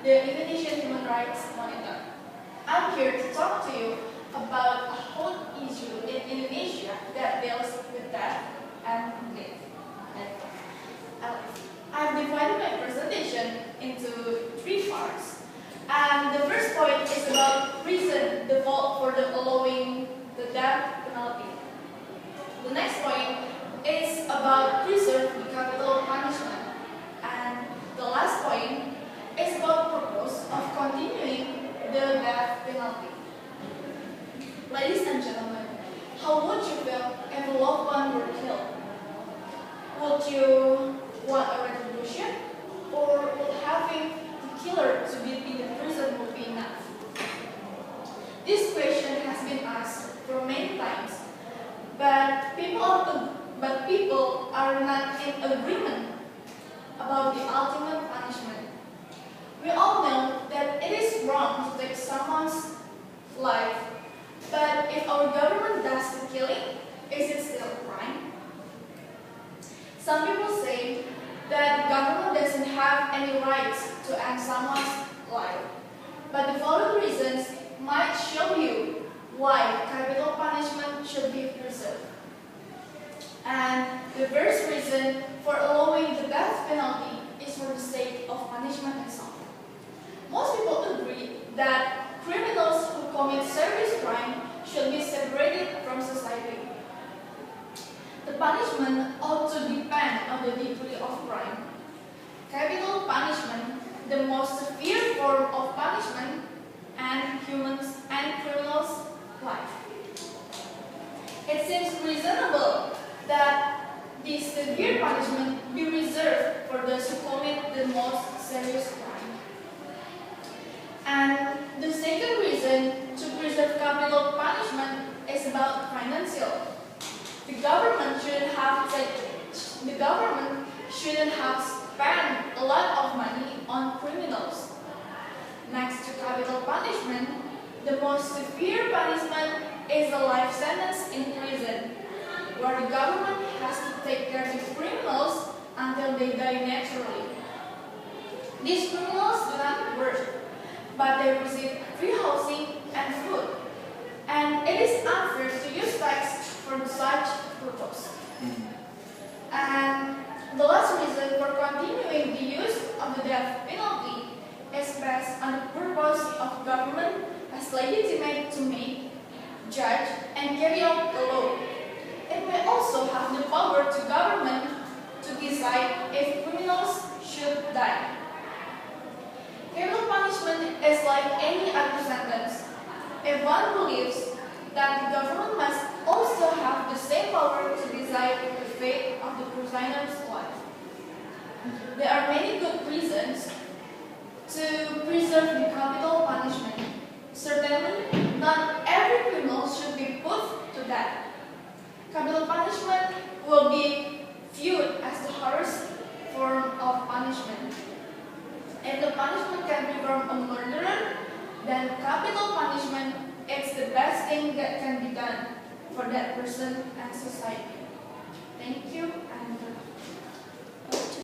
the Indonesian Human Rights Monitor. I'm here to talk to you about a hot issue in Indonesia that deals with death and life. I've divided my presentation into 3 parts. And the first point is about reason default for the allowing the death penalty. The next point is about preserve the capital punishment. And the last point is about purpose of continuing the death penalty. Ladies and gentlemen, how would you feel if a loved one were killed? Would you want a retribution, or would having the killer to be in the prison would be enough? This question has been asked for many times, but people are not in agreement about the ultimate punishment. We all know that it is wrong to take someone's life, but if our government does the killing, is it still a crime? Some people say that the government doesn't have any rights to end someone's life, but the following reasons might show you why capital punishment should be preserved. And the first reason for allowing the death penalty is for the sake of punishment itself. Most people agree that criminals who commit serious crime should be separated from society. The punishment ought to depend on the degree of crime. Capital punishment, the most severe form of punishment, and humans and criminals' life. It seems reasonable that this severe punishment be reserved for those who commit the most serious crime. And the second reason to preserve capital punishment is about financial. The government shouldn't have spent a lot of money on criminals. Next to capital punishment, the most severe punishment is a life sentence in prison, where the government has to take care of the criminals until they die naturally. These criminals do not work, but they receive free housing and food, and it is unfair to use tax for such purpose. And the last reason for continuing the use of the death penalty is based on the purpose of government as legitimate to make, judge, and carry out the law. It may also have the power to government to decide if criminals should die. Capital punishment is like any other sentence. If one believes that the government must also have the same power to decide the fate of the prisoner's life. There are many good reasons to preserve the capital punishment. Certainly, not every criminal should be put to death. Capital punishment will be viewed as the hardest form of punishment. If the punishment can be from a murderer, then capital punishment is the best thing that can be done for that person and society. Thank you.